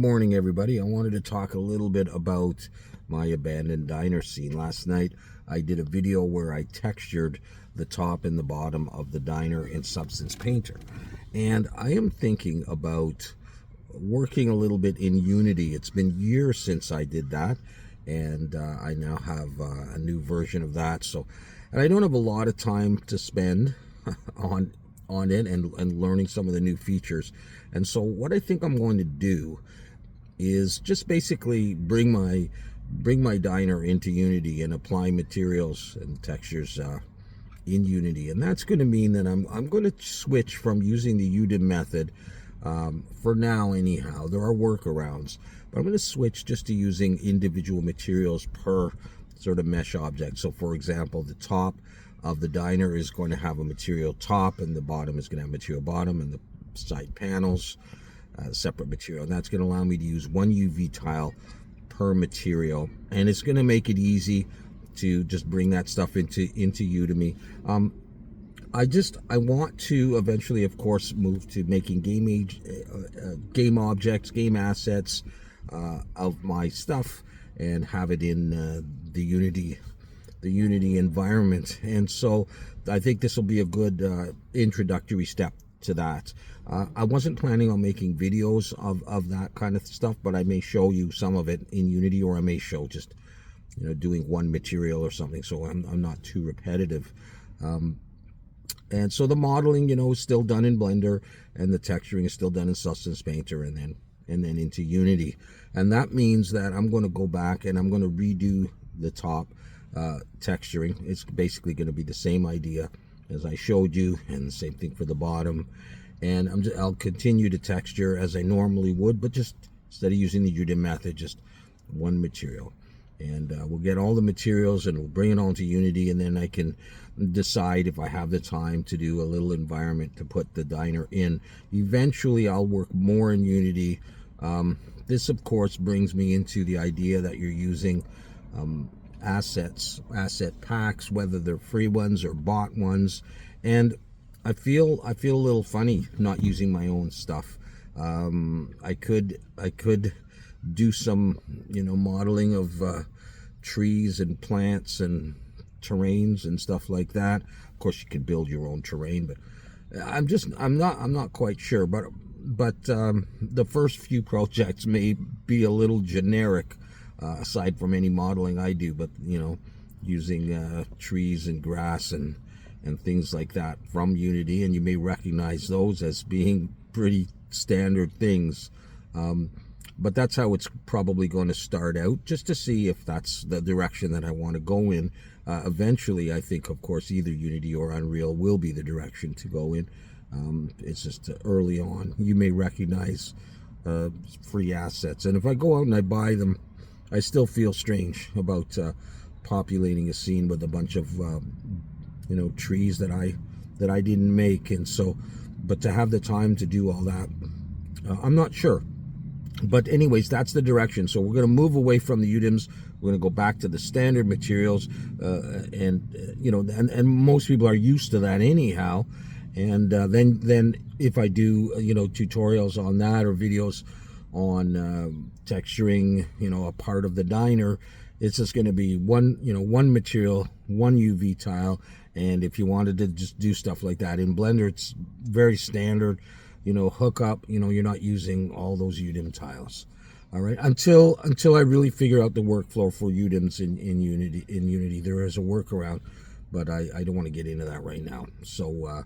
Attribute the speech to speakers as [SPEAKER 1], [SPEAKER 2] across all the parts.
[SPEAKER 1] Morning, everybody. I wanted to talk a little bit about my abandoned diner scene. Last night I did a video where I textured the top and the bottom of the diner in Substance Painter, and I am thinking about working a little bit in Unity. It's been years since I did that, and I now have a new version of that. And I don't have a lot of time to spend on it and learning some of the new features. And so what I think I'm going to do is just basically bring my diner into Unity and apply materials and textures in Unity, and that's going to mean that I'm going to switch from using the Udemy method for now. Anyhow, there are workarounds, but I'm going to switch just to using individual materials per sort of mesh object. So, for example, the top of the diner is going to have a material top, and the bottom is going to have material bottom, and the side panels separate material. And that's going to allow me to use one UV tile per material, and it's going to make it easy to just bring that stuff into Udemy. I want to eventually, of course, move to making game objects, game assets of my stuff, and have it in the Unity environment. And so I think this will be a good introductory step to that. I wasn't planning on making videos of that kind of stuff, but I may show you some of it in Unity, or I may show just doing one material or something, so I'm not too repetitive. And so the modeling is still done in Blender, and the texturing is still done in Substance Painter, and then into Unity. And that means that I'm going to go back and I'm going to redo the top texturing. It's basically going to be the same idea as I showed you, and the same thing for the bottom. And I'll continue to texture as I normally would, but just instead of using the Udemy method, just one material. And we'll get all the materials and we'll bring it on to Unity, and then I can decide if I have the time to do a little environment to put the diner in. Eventually I'll work more in Unity. This of course brings me into the idea that you're using asset packs, whether they're free ones or bought ones, and I feel a little funny not using my own stuff. I could do some modeling of trees and plants and terrains and stuff like that. Of course you could build your own terrain, but I'm not quite sure. But the first few projects may be a little generic, aside from any modeling I do, but using trees and grass and things like that from Unity, and you may recognize those as being pretty standard things. But that's how it's probably going to start out, just to see if that's the direction that I want to go in. Eventually, I think, of course, either Unity or Unreal will be the direction to go in. It's just early on. You may recognize free assets, and if I go out and I buy them, I still feel strange about populating a scene with a bunch of trees that I didn't make. And so, but to have the time to do all that, I'm not sure. But anyways, that's the direction. So we're going to move away from the Udems. We're going to go back to the standard materials, and most people are used to that anyhow. And then if I do tutorials on that, or videos on texturing a part of the diner, it's just going to be one material, one UV tile. And if you wanted to just do stuff like that in Blender, it's very standard, hook up, you're not using all those Udemy tiles. All right, until I really figure out the workflow for Udemy in Unity. There is a workaround, but I don't want to get into that right now. So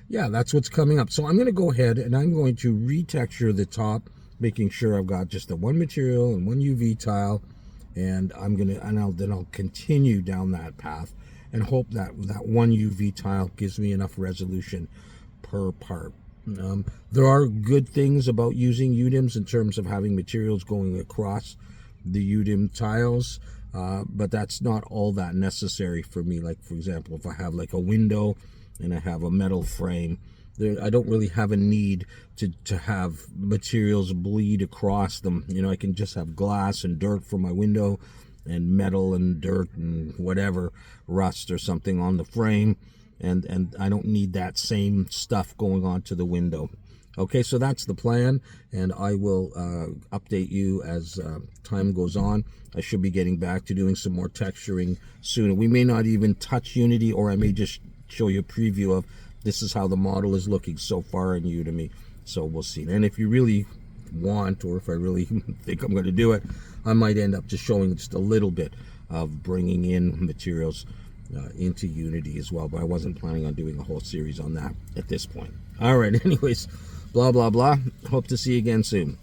[SPEAKER 1] yeah, that's what's coming up. So I'm going to go ahead and I'm going to retexture the top, making sure I've got just the one material and one UV tile, and I'll continue down that path and hope that one UV tile gives me enough resolution per part. There are good things about using Udemy in terms of having materials going across the Udemy tiles, but that's not all that necessary for me. Like, for example, if I have like a window and I have a metal frame, I don't really have a need to have materials bleed across them. I can just have glass and dirt for my window, and metal and dirt and whatever, rust or something on the frame, and I don't need that same stuff going on to the window. Okay, so that's the plan, and I will update you as time goes on. I should be getting back to doing some more texturing soon. We may not even touch Unity, or I may just show you a preview of this is how the model is looking so far in Udemy. So we'll see. And if you really want, or if I really think I'm going to do it, I might end up just showing just a little bit of bringing in materials into Unity as well, but I wasn't planning on doing a whole series on that at this point. All right, anyways, blah, blah, blah. Hope to see you again soon.